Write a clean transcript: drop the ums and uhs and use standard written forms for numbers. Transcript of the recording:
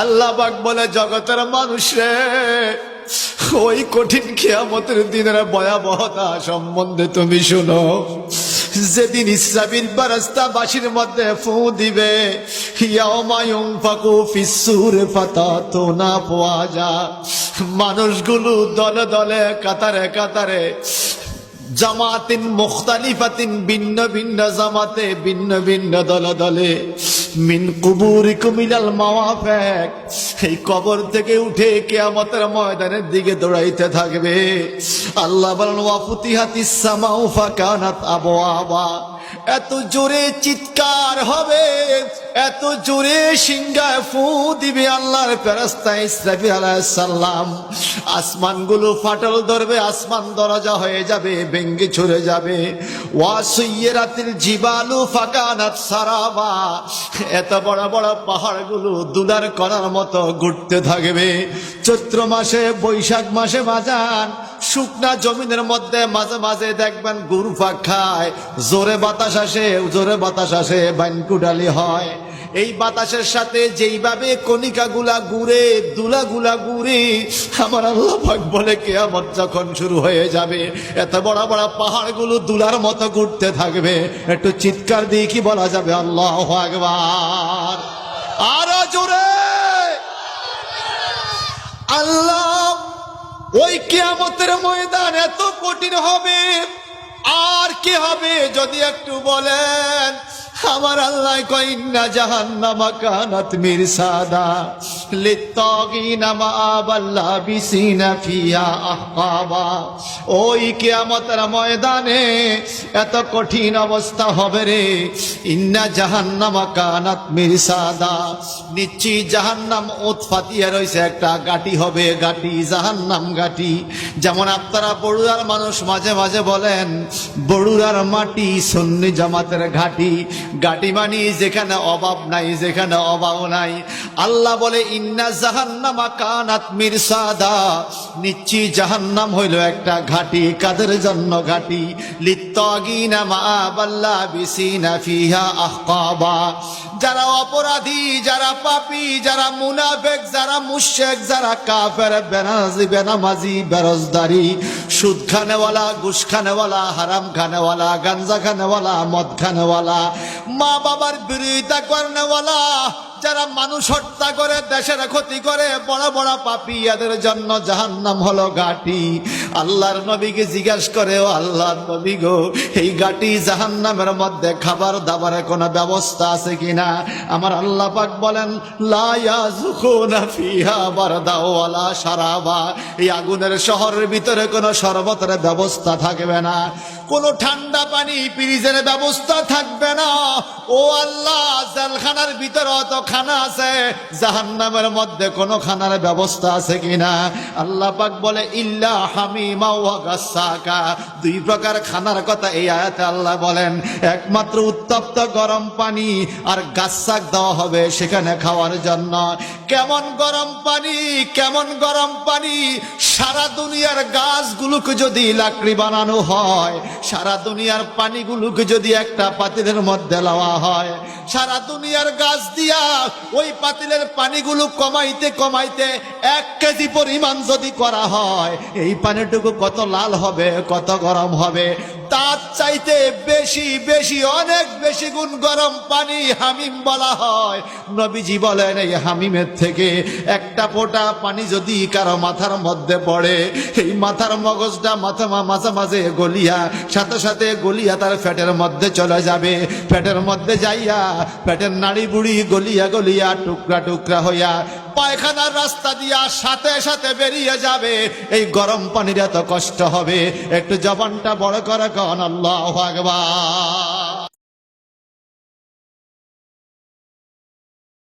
আল্লাহ পাক বলে, জগতের মানুষ রে, ওই কঠিন কিয়ামতের দিনের ভয়াবহতা সম্বন্ধে তুমি শুনো। যেদিন ইসরাফিল ফেরেশতাবাসীর মধ্যে ফু দিবে, ইয়াউমা ইউনফাকু ফিস-সূরি ফাতাতুনা আফওয়াজা, মানুষগুলো দলে দলে কাতারে কাতারে, জামাতিন মুখতালিফাতিন, ভিন্ন ভিন্ন জামাতে, ভিন্ন ভিন্ন দলে দলে, মিন কুবুরিকুম ইলাল মাওয়াফিক, এই কবর থেকে উঠে কিয়ামতের ময়দানের দিকে দৌড়াইতে থাকবে। আল্লাহ বলেন, ওয়া ফুতিহাতিস সামাউ ফাকানাত আবওয়াবা, এত জোরে চিৎকার হবে, এত জোরে সিংহায় ফু দিবে আল্লাহর ফেরেশতা ইসরাফিল আলাইহিস সালাম, আসমানগুলো ফাটল ধরবে, আসমান দরজা হয়ে যাবে, ভেঙে ছড়ে যাবে। ওয়া সুয়্যিরাতিল জিবালু ফাকানাত সারাবা, এত বড় বড় পাহাড়গুলো দুলার কণার মতো ঘুরতে থাকবে। চৈত্র মাসে, বৈশাখ মাসে বাজান, শুকনা জমিনের মধ্যে মাঝে মাঝে দেখবেন ঘুরপাক খায়, জোরে বাতাস আসে, জোরে বাতাস আসে, বাইনকুডালি হয়। এই বাতাসের সাথে যেইভাবে কণিকাগুলা ঘুরে, দুলাগুলা ঘুরে, আমার আল্লাহ পাক বলে কিয়ামত যখন শুরু হয়ে যাবে, এত বড় বড় পাহাড়গুলো দুলার মতো ঘুরতে থাকবে। একটু চিৎকার দিয়ে কি বলা যাবে? আল্লাহু আকবার। আরো জোরে আল্লাহ। ওই কিয়ামতের ময়দান এত কঠিন হবে, আর কি হবে যদি একটু বলেন? আমার আল্লাহ কয়, ইন্না জাহান্নামা কানাত মিরসাদা লিত্তাগিনা মাআবাল লাবিসিনা ফিহা আহকাবা। ওই কিয়ামতের ময়দানে এত কঠিন অবস্থা হবে রে, ইন্না জাহান্নামা কানাত মিরসাদা, নিশ্চয়ই জাহান্নাম ওত ফাতিয়া রয়েছে, একটা গাটি হবে, গাটি, জাহান্নাম গাটি। যেমন আপনারা বড়ুয়ার মানুষ মাঝে মাঝে বলেন, বড়ুয়ার মাটি সুন্নি জামাতের ঘাটি, গাটি মানি যেখানে অভাব নাই, যেখানে অভাব নাই। আল্লাহ বলে, ইন্না জাহান্নামা কানাত মিরসাদা, নিশ্চয়ই জাহান্নাম হইল একটা ঘাটি। কাদের জন্য ঘাটি? লিত্তাগিনা মাআবাল লাবিসিনা ফিহা আহকাবা, যারা অপরাধী, যারা পাপী, যারা মুনাফিক, যারা মুশরিক, যারা কাফের, বেনামাজি, বেরোজদারি, সুদ খানেওয়ালা, ঘুষ খানেওয়ালা, হারাম খানেওয়ালা, গাঞ্জা খানেওয়ালা, মদ খানেওয়ালা, মা বাবার বিরোধিতা করেওয়ালা, যারা মানুষ হত্যা করে, দেশের ক্ষতি করে, বড় বড় পাপী, এদের জন্য জাহান্নাম হলো ঘাটি। আল্লাহর নবীকে জিজ্ঞাসা করে, ও আল্লাহর নবী গো, এই ঘাটি জাহান্নামের মধ্যে খাবার দাবারের কোনো ব্যবস্থা আছে কিনা? আমার আল্লাহ পাক বলেন, লা ইয়াযুকুনা ফিহা বারদা ওয়ালা শারাবা, এই আগুনের শহরের ভিতরে কোনো শরবতের ব্যবস্থা থাকবে না, কোনো ঠান্ডা পানি ফ্রিজের ব্যবস্থা থাকবে না। ও আল্লাহ, জেলখানার ভিতরে অত খানা আছে, জাহান্নামের মধ্যে কোনো খানার ব্যবস্থা আছে কিনা? আল্লাহ পাক বলে, ইল্লা হামিমা ওয়া গাসসাকা, দুই প্রকার খানার কথা এই আয়াতে আল্লাহ বলেন। একমাত্র উত্তপ্ত গরম পানি আর গাসসাক দেওয়া হবে সেখানে খাওয়ার জন্য। কেমন গরম পানি, কেমন গরম পানি! সারা দুনিয়ার গাছগুলোকে যদি লাকড়ি বানানো হয়, সারা দুনিয়ার পানিগুলোকে যদি একটা পাতিলের মধ্যে লওয়া হয়, সারা দুনিয়ার গাছ দিয়া ওই পাতিলের পানিগুলো কমাইতে কমাইতে 1 কেজি পরিমাণ যদি করা হয়, এই পানিটুকু কত লাল হবে, কত গরম হবে! তার চাইতে বেশি বেশি, অনেক বেশি গুণ গরম পানি হামিম বলা হয়। নবীজি বলেন, এই হামিমের থেকে একটা ফোঁটা পানি যদি কারো মাথার মধ্যে পড়ে, এই মাথার মগজটা মাঝে মাঝে গলিয়া, সাথে সাথে গলিয়া তার পেটের মধ্যে চলে যাবে। পেটের মধ্যে যাইয়া পেটের নাড়ি বুড়ি গলিয়া গলিয়া টুকরা টুকরা হইয়া পায়খানার রাস্তা দিয়া সাথে সাথে বেরিয়ে যাবে। এই গরম পানির এত কষ্ট হবে! একটু জবানটা বড় করে কন আল্লাহু আকবার।